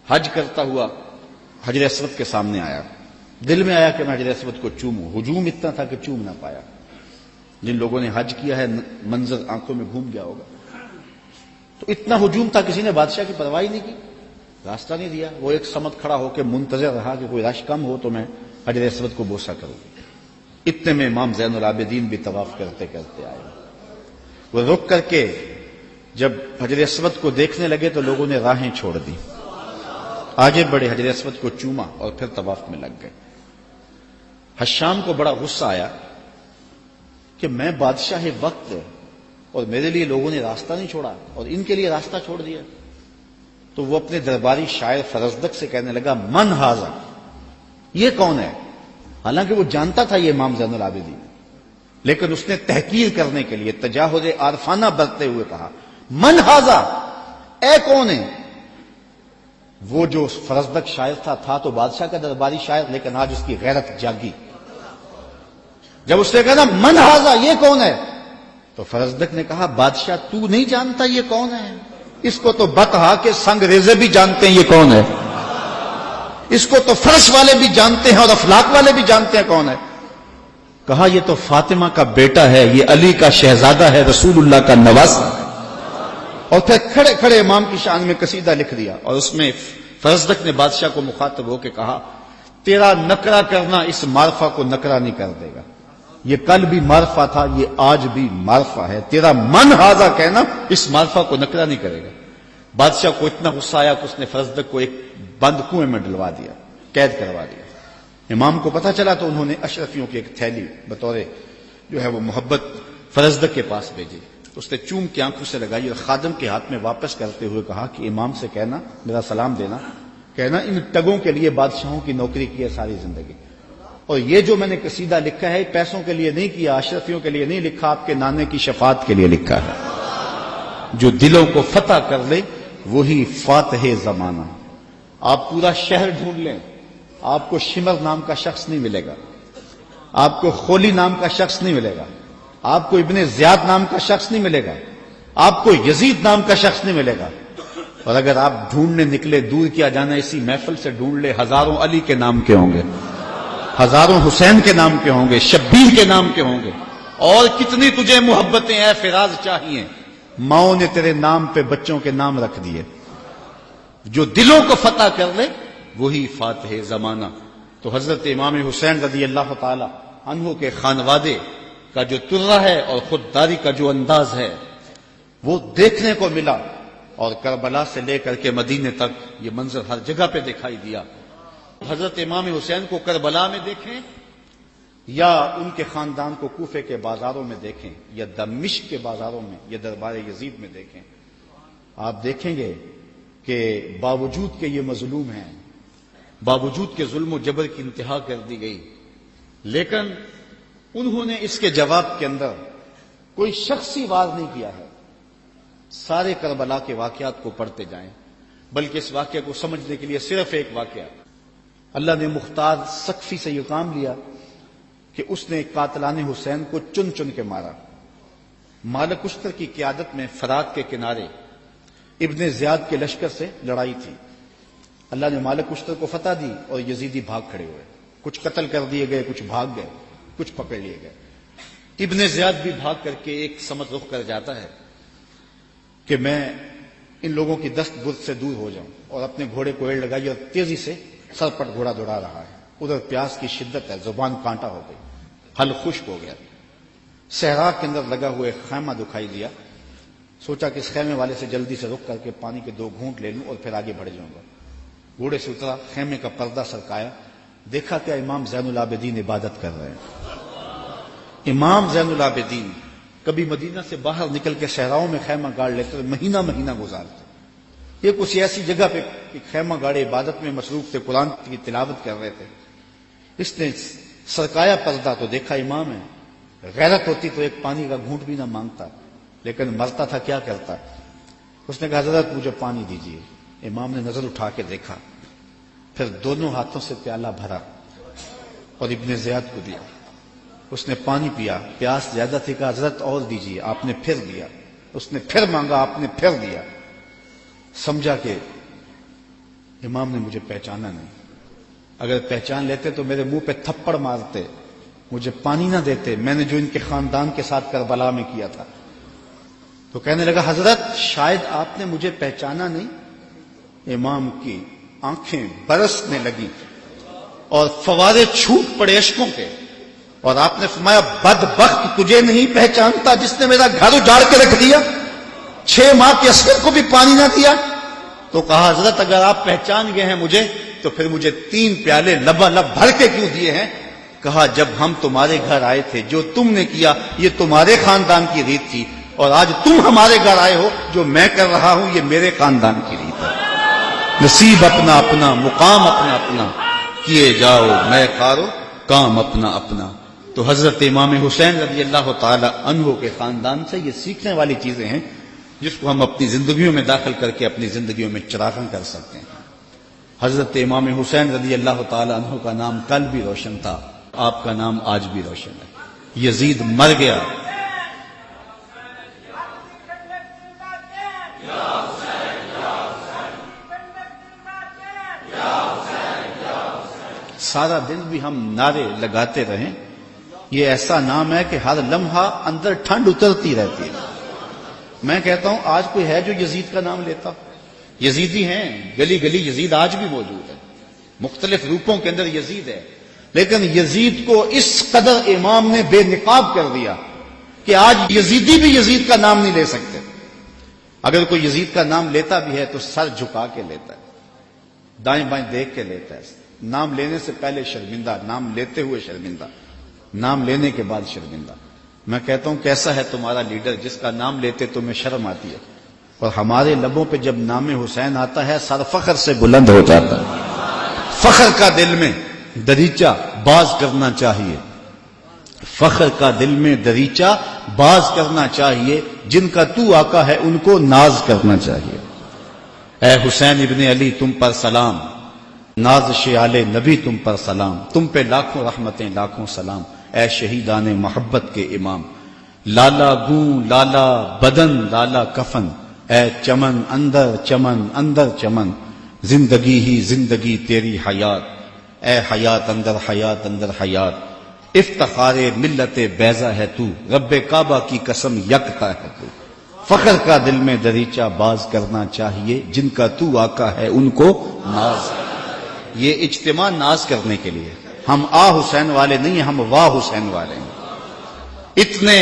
حج کرتا ہوا حجر اسود کے سامنے آیا، دل میں آیا کہ میں حجر اسود کو چوموں، ہجوم اتنا تھا کہ چوم نہ پایا۔ جن لوگوں نے حج کیا ہے منظر آنکھوں میں گھوم گیا ہوگا، تو اتنا ہجوم تھا کسی نے بادشاہ کی پرواہ نہیں کی، راستہ نہیں دیا، وہ ایک سمت کھڑا ہو کے منتظر رہا کہ کوئی رش کم ہو تو میں حجر اسود کو بوسہ کروں۔ اتنے میں امام زین العابدین بھی طواف کرتے کرتے آئے، وہ رک کر کے جب حجر اسود کو دیکھنے لگے تو لوگوں نے راہیں چھوڑ دی، آگے بڑھے، حجر اسود کو چوما اور پھر طواف میں لگ گئے۔ حشام کو بڑا غصہ آیا کہ میں بادشاہ وقت اور میرے لیے لوگوں نے راستہ نہیں چھوڑا اور ان کے لیے راستہ چھوڑ دیا۔ تو وہ اپنے درباری شاعر فرزدق سے کہنے لگا من ھذا، یہ کون ہے؟ حالانکہ وہ جانتا تھا یہ امام زین العابدین، لیکن اس نے تحقیر کرنے کے لیے تجاہل عارفانہ برتتے ہوئے کہا من ھذا، اے کون ہے؟ وہ جو فرزدق شاعر تھا تو بادشاہ کا درباری شاعر، لیکن آج اس کی غیرت جاگی۔ جب اس نے کہا نا من ھذا، یہ کون ہے، تو فرزدق نے کہا بادشاہ تو نہیں جانتا یہ کون ہے؟ اس کو تو بتہا کے سنگ ریزے بھی جانتے ہیں یہ کون ہے، اس کو تو فرش والے بھی جانتے ہیں اور افلاک والے بھی جانتے ہیں کون ہے۔ کہا یہ تو فاطمہ کا بیٹا ہے، یہ علی کا شہزادہ ہے، رسول اللہ کا نواسا۔ اور پھر کھڑے کھڑے امام کی شان میں قصیدہ لکھ دیا، اور اس میں فرزدق نے بادشاہ کو مخاطب ہو کے کہا تیرا نکرہ کرنا اس معرفہ کو نکرہ نہیں کر دے گا، یہ کل بھی معرفہ تھا، یہ آج بھی معرفہ ہے، تیرا من ھذا کہنا اس معرفہ کو نکرہ نہیں کرے گا۔ بادشاہ کو اتنا غصہ آیا کہ اس نے فرزدق کو ایک بند کنویں میں ڈلوا دیا، قید کروا دیا۔ امام کو پتہ چلا تو انہوں نے اشرفیوں کی ایک تھیلی بطور جو ہے وہ محبت فرزدق کے پاس بھیجی، اس نے چوم کے آنکھوں سے لگائی اور خادم کے ہاتھ میں واپس کرتے ہوئے کہا کہ امام سے کہنا، میرا سلام دینا، کہنا ان ٹگوں کے لیے بادشاہوں کی نوکری کی ہے ساری زندگی، اور یہ جو میں نے قصیدہ لکھا ہے پیسوں کے لیے نہیں کیا، اشرفیوں کے لیے نہیں لکھا، آپ کے نانے کی شفاعت کے لیے لکھا ہے۔ جو دلوں کو فتح کر لے وہی فاتح زمانہ۔ آپ پورا شہر ڈھونڈ لیں، آپ کو شمر نام کا شخص نہیں ملے گا، آپ کو خولی نام کا شخص نہیں ملے گا، آپ کو ابن زیاد نام کا شخص نہیں ملے گا، آپ کو یزید نام کا شخص نہیں ملے گا۔ اور اگر آپ ڈھونڈنے نکلے، دور کیا جانا، اسی محفل سے ڈھونڈ لے، ہزاروں علی کے نام کے ہوں گے، ہزاروں حسین کے نام کے ہوں گے، شبیر کے نام کے ہوں گے، اور کتنی تجھے محبتیں اے فراز چاہیے، ماؤں نے تیرے نام پہ بچوں کے نام رکھ دیے۔ جو دلوں کو فتح کر لے وہی فاتح زمانہ۔ تو حضرت امام حسین رضی اللہ تعالی عنہ کے خانوادے کا جو ترہ ہے اور خودداری کا جو انداز ہے وہ دیکھنے کو ملا، اور کربلا سے لے کر کے مدینے تک یہ منظر ہر جگہ پہ دکھائی دیا۔ حضرت امام حسین کو کربلا میں دیکھیں یا ان کے خاندان کو کوفے کے بازاروں میں دیکھیں یا دمشق کے بازاروں میں یا دربار یزید میں دیکھیں، آپ دیکھیں گے کہ باوجود کہ یہ مظلوم ہیں، باوجود کہ ظلم و جبر کی انتہا کر دی گئی، لیکن انہوں نے اس کے جواب کے اندر کوئی شخصی وار نہیں کیا ہے۔ سارے کربلا کے واقعات کو پڑھتے جائیں، بلکہ اس واقعہ کو سمجھنے کے لیے صرف ایک واقعہ، اللہ نے مختار سقفی سے یہ کام لیا کہ اس نے قاتلان حسین کو چن چن کے مارا۔ مالک اشتر کی قیادت میں فرات کے کنارے ابن زیاد کے لشکر سے لڑائی تھی، اللہ نے مالک اشتر کو فتح دی اور یزیدی بھاگ کھڑے ہوئے، کچھ قتل کر دیے گئے، کچھ بھاگ گئے، کچھ پکڑ لیے گئے۔ ابن زیاد بھی بھاگ کر کے ایک سمت رخ کر جاتا ہے کہ میں ان لوگوں کی دست برد سے دور ہو جاؤں، اور اپنے گھوڑے کو ایڑ لگائی اور تیزی سے سر پٹ گھوڑا دوڑا رہا ہے۔ ادھر پیاس کی شدت ہے، زبان کانٹا ہو گئی، پھل خشک ہو گیا۔ صحرا کے اندر لگا ہوئے خیمہ دکھائی دیا، سوچا کہ اس خیمے والے سے جلدی سے رک کر کے پانی کے 2 گھونٹ لے لوں اور پھر آگے بڑھ جاؤں گا۔ گھوڑے سے اترا، خیمے کا پردہ سرکایا، دیکھا کہ امام زین العابدین عبادت کر رہے ہیں۔ امام زین العابدین کبھی مدینہ سے باہر نکل کے صحراؤں میں خیمہ گاڑ لیتے، مہینہ مہینہ گزارتے۔ یہ کچھ ایسی جگہ پہ خیمہ گاڑے عبادت میں مصروف تھے، قرآن کی تلاوت کر رہے تھے۔ اس نے سرکایا پردہ تو دیکھا امام ہے، غیرت ہوتی تو ایک پانی کا گھونٹ بھی نہ مانگتا، لیکن مرتا تھا کیا کرتا۔ اس نے کہا حضرت مجھے پانی دیجیے۔ امام نے نظر اٹھا کے دیکھا، پھر دونوں ہاتھوں سے پیالہ بھرا اور ابن زیاد کو دیا۔ اس نے پانی پیا، پیاس زیادہ تھی، کہا حضرت اور دیجیے۔ آپ نے پھر دیا، اس نے پھر مانگا، آپ نے پھر دیا۔ سمجھا کہ امام نے مجھے پہچانا نہیں، اگر پہچان لیتے تو میرے منہ پہ تھپڑ مارتے، مجھے پانی نہ دیتے، میں نے جو ان کے خاندان کے ساتھ کربلا میں کیا تھا۔ تو کہنے لگا حضرت شاید آپ نے مجھے پہچانا نہیں۔ امام کی آنکھیں برسنے لگی اور فوارے چھوٹ پڑے اشکوں کے، اور آپ نے فرمایا بدبخت تجھے نہیں پہچانتا جس نے میرا گھر اجاڑ کے رکھ دیا، 6 ماہ کے عسکر کو بھی پانی نہ دیا۔ تو کہا حضرت اگر آپ پہچان گئے ہیں مجھے تو پھر مجھے 3 پیالے لبالب بھر کے کیوں دیے ہیں؟ کہا جب ہم تمہارے گھر آئے تھے جو تم نے کیا یہ تمہارے خاندان کی ریت تھی، اور آج تم ہمارے گھر آئے ہو جو میں کر رہا ہوں یہ میرے خاندان کی ریت ہے۔ نصیب اپنا اپنا، مقام اپنا اپنا، کیے جاؤ میں کارو کام اپنا اپنا۔ تو حضرت امام حسین رضی اللہ تعالی عنہ کے خاندان سے یہ سیکھنے والی چیزیں ہیں جس کو ہم اپنی زندگیوں میں داخل کر کے اپنی زندگیوں میں چراغاں کر سکتے ہیں۔ حضرت امام حسین رضی اللہ تعالی عنہ کا نام کل بھی روشن تھا، آپ کا نام آج بھی روشن ہے۔ یزید مر گیا، سارا دن بھی ہم نعرے لگاتے رہیں، یہ ایسا نام ہے کہ ہر لمحہ اندر ٹھنڈ اترتی رہتی ہے۔ میں کہتا ہوں آج کوئی ہے جو یزید کا نام لیتا؟ یزیدی ہیں، گلی گلی یزید آج بھی موجود ہے، مختلف روپوں کے اندر یزید ہے، لیکن یزید کو اس قدر امام نے بے نقاب کر دیا کہ آج یزیدی بھی یزید کا نام نہیں لے سکتے۔ اگر کوئی یزید کا نام لیتا بھی ہے تو سر جھکا کے لیتا ہے، دائیں بائیں دیکھ کے لیتا ہے، نام لینے سے پہلے شرمندہ، نام لیتے ہوئے شرمندہ، نام لینے کے بعد شرمندہ۔ میں کہتا ہوں کیسا ہے تمہارا لیڈر جس کا نام لیتے تمہیں شرم آتی ہے، اور ہمارے لبوں پہ جب نام حسین آتا ہے سر فخر سے بلند ہو جاتا ہے۔ فخر کا دل میں دریچہ باز کرنا چاہیے، فخر کا دل میں دریچہ باز کرنا چاہیے، جن کا تو آقا ہے ان کو ناز کرنا چاہیے۔ اے حسین ابن علی تم پر سلام، نازش آل نبی تم پر سلام، تم پہ لاکھوں رحمتیں لاکھوں سلام، اے شہیدان محبت کے امام۔ لالا گوں لالا بدن لالا کفن، اے چمن اندر چمن، زندگی ہی زندگی تیری حیات، اے حیات اندر حیات، افتخار ملت بیضا ہے تو، رب کعبہ کی قسم یکتا ہے تو۔ فخر کا دل میں دریچہ باز کرنا چاہیے، جن کا تو آقا ہے ان کو ناز۔ یہ اجتماع ناز کرنے کے لیے، ہم آ حسین والے نہیں ہیں، ہم واہ حسین والے ہیں۔ اتنے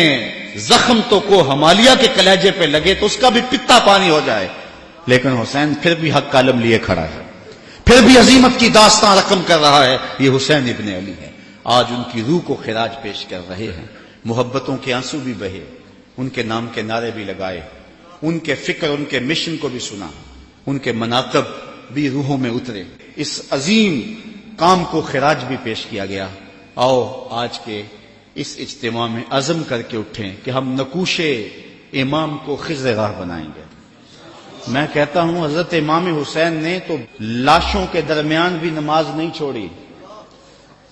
زخم تو کو ہمالیہ کے کلیجے پہ لگے تو اس کا بھی پتا پانی ہو جائے، لیکن حسین پھر بھی حق کا علم لیے کھڑا ہے، پھر بھی عظیمت کی داستان رقم کر رہا ہے۔ یہ حسین ابن علی ہے، آج ان کی روح کو خراج پیش کر رہے ہیں، محبتوں کے آنسو بھی بہے، ان کے نام کے نعرے بھی لگائے، ان کے فکر ان کے مشن کو بھی سنا، ان کے مناقب بھی روحوں میں اترے، اس عظیم کام کو خراج بھی پیش کیا گیا۔ آؤ آج کے اس اجتماع میں عزم کر کے اٹھیں کہ ہم نقوش امام کو خضر راہ بنائیں گے۔ میں کہتا ہوں حضرت امام حسین نے تو لاشوں کے درمیان بھی نماز نہیں چھوڑی،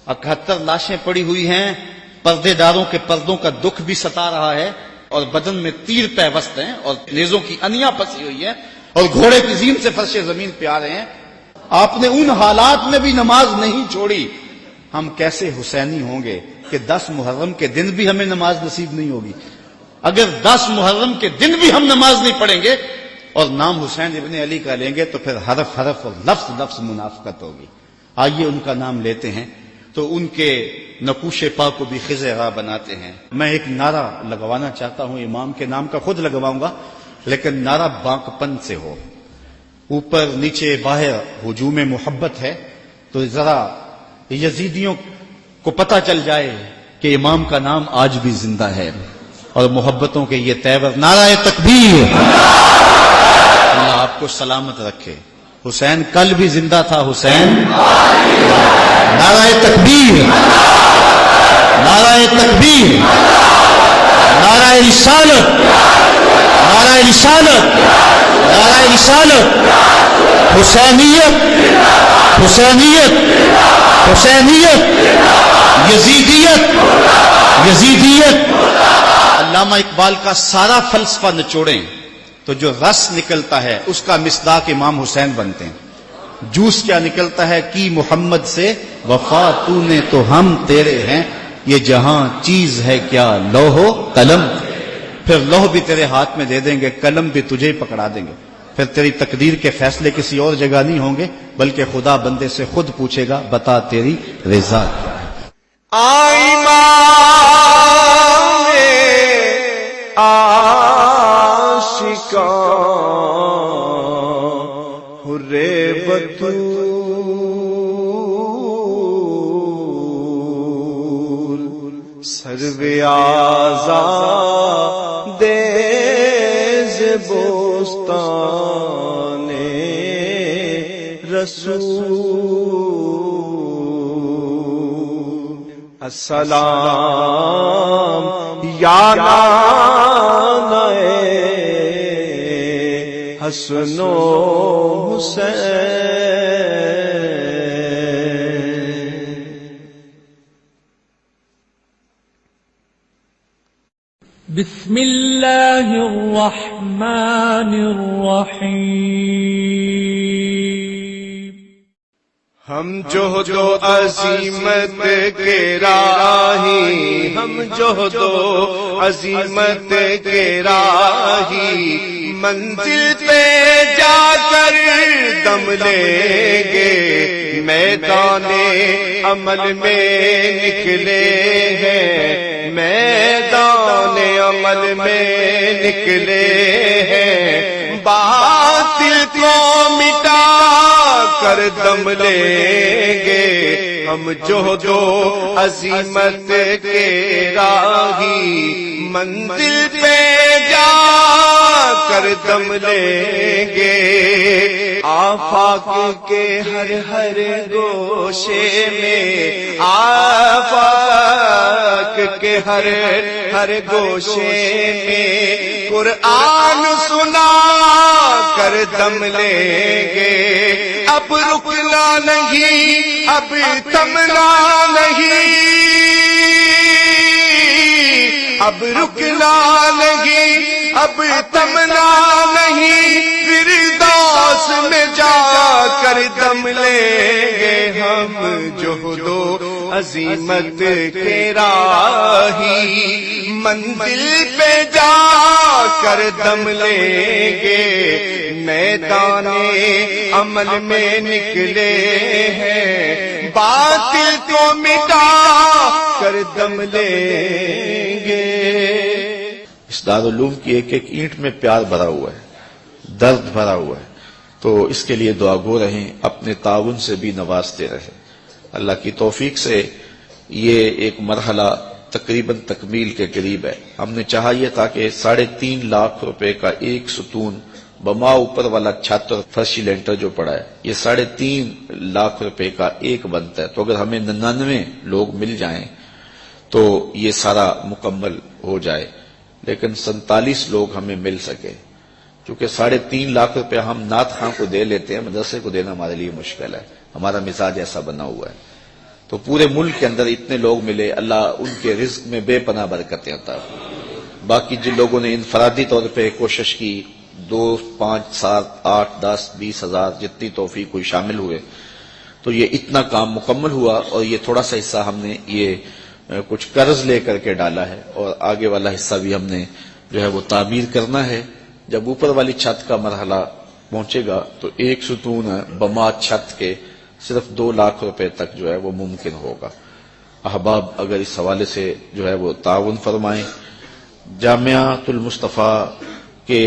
71 لاشیں پڑی ہوئی ہیں، پردے داروں کے پردوں کا دکھ بھی ستا رہا ہے، اور بدن میں تیر پیوست ہیں، اور نیزوں کی انیاں پسی ہوئی ہیں، اور گھوڑے کی زین سے فرش زمین پہ آ رہے ہیں۔ آپ نے ان حالات میں بھی نماز نہیں چھوڑی۔ ہم کیسے حسینی ہوں گے کہ 10 محرم کے دن بھی ہمیں نماز نصیب نہیں ہوگی؟ اگر 10 محرم کے دن بھی ہم نماز نہیں پڑھیں گے اور نام حسین ابن علی کا لیں گے تو پھر حرف اور لفظ منافقت ہوگی۔ آئیے ان کا نام لیتے ہیں تو ان کے نقوش پا کو بھی خضر راہ بناتے ہیں۔ میں ایک نعرہ لگوانا چاہتا ہوں، امام کے نام کا خود لگواؤں گا، لیکن نعرہ بانک پن سے ہو، اوپر نیچے باہر ہجوم محبت ہے، تو ذرا یزیدیوں کو پتہ چل جائے کہ امام کا نام آج بھی زندہ ہے، اور محبتوں کے یہ تیور نعرہ تکبیر۔ اللہ آپ کو سلامت رکھے۔ حسین کل بھی زندہ تھا، حسین نعرہ تکبیر، نعرہ تکبیر، نعرہ رسالت، نعرہ رسالت، نعرہ رسالت، حسینیت، حسینیت، حسینیت، یزیدیت، یزیدیت۔ علامہ اقبال کا سارا فلسفہ نچوڑیں تو جو رس نکلتا ہے اس کا مصداق امام حسین بنتے ہیں۔ جوس کیا نکلتا ہے؟ کی محمد سے وفا تو نے تو ہم تیرے ہیں، یہ جہاں چیز ہے کیا لوح و قلم، پھر لوح بھی تیرے ہاتھ میں دے دیں گے، قلم بھی تجھے پکڑا دیں گے، پھر تیری تقدیر کے فیصلے کسی اور جگہ نہیں ہوں گے، بلکہ خدا بندے سے خود پوچھے گا بتا تیری رضا کیا ہے۔ حرے بطول سرو آزاد بوستان رسول، السلام یا نانا حسن و حسین۔ بسم اللہ الرحمن الرحیم۔ ہم جوہد و عظیمت کے راہی، ہم جوہد و عظیمت کے راہی، منزل پہ جا کر دم لیں گے، میدان عمل میں نکلے ہیں، میدان عمل میں نکلے ہیں، باطل کو مٹا کر دم لیں گے ہم جوہد و عزیمت کے راہی منزل پہ جا کر دم لیں گے آفاق کے ہر ہر گوشے میں آفاق کے ہر ہر گوشے میں قرآن سنا کر دم لیں گے اب رکنا نہیں اب تھمنا نہیں اب رکنا نہیں اب تھمنا نہیں فردوس میں جا کر دم لیں گے ہم جوہد و عزیمت کے راہی منزل پہ جا کر دم لیں گے میدان عمل میں نکلے ہیں باطل کو مٹا کر دم لیں گے۔ اس دارالعلوم کی ایک ایک اینٹ میں پیار بھرا ہوا ہے، درد بھرا ہوا ہے، تو اس کے لیے دعا گو رہیں، اپنے تعاون سے بھی نوازتے رہیں۔ اللہ کی توفیق سے یہ ایک مرحلہ تقریباً تکمیل کے قریب ہے۔ ہم نے چاہا یہ تھا کہ 3.5 لاکھ روپے کا ایک ستون بما اوپر والا چھت اور فرشی لینٹر جو پڑا ہے یہ 3.5 لاکھ روپے کا ایک بنتا ہے، تو اگر ہمیں 99 لوگ مل جائیں تو یہ سارا مکمل ہو جائے، لیکن 47 لوگ ہمیں مل سکے، چونکہ 3.5 لاکھ روپے ہم نعت خاں کو دے لیتے ہیں، مدرسے کو دینا ہمارے لیے مشکل ہے، ہمارا مزاج ایسا بنا ہوا ہے۔ تو پورے ملک کے اندر اتنے لوگ ملے، اللہ ان کے رزق میں بے پناہ برکتیں عطا فرمائے۔ باقی جن لوگوں نے انفرادی طور پہ کوشش کی 2، 5، 7، 8، 10، 20 ہزار جتنی توفیق کوئی شامل ہوئے، تو یہ اتنا کام مکمل ہوا، اور یہ تھوڑا سا حصہ ہم نے یہ کچھ قرض لے کر کے ڈالا ہے، اور آگے والا حصہ بھی ہم نے جو ہے وہ تعمیر کرنا ہے۔ جب اوپر والی چھت کا مرحلہ پہنچے گا تو ایک ستون بما چھت کے صرف 2 لاکھ روپے تک جو ہے وہ ممکن ہوگا۔ احباب اگر اس حوالے سے جو ہے وہ تعاون فرمائیں۔ جامعۃ المصطفیٰ کے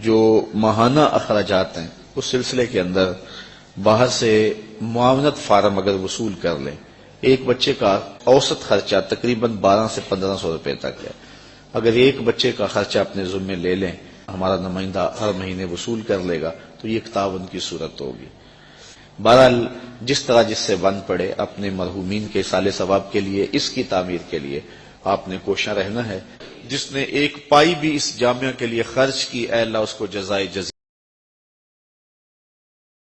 جو ماہانہ اخراجات ہیں اس سلسلے کے اندر باہر سے معاونت فارم اگر وصول کر لیں، ایک بچے کا اوسط خرچہ تقریباً 1200 سے 1500 روپے تک ہے۔ اگر ایک بچے کا خرچہ اپنے ذمے لے لیں، ہمارا نمائندہ ہر مہینے وصول کر لے گا، تو یہ ایک تعاون کی صورت ہوگی۔ بہرحال جس طرح جس سے بن پڑے اپنے مرحومین کے اصال ثواب کے لیے، اس کی تعمیر کے لیے آپ نے کوشاں رہنا ہے۔ جس نے ایک پائی بھی اس جامعہ کے لیے خرچ کی، اے اللہ اس کو جزائے جزیل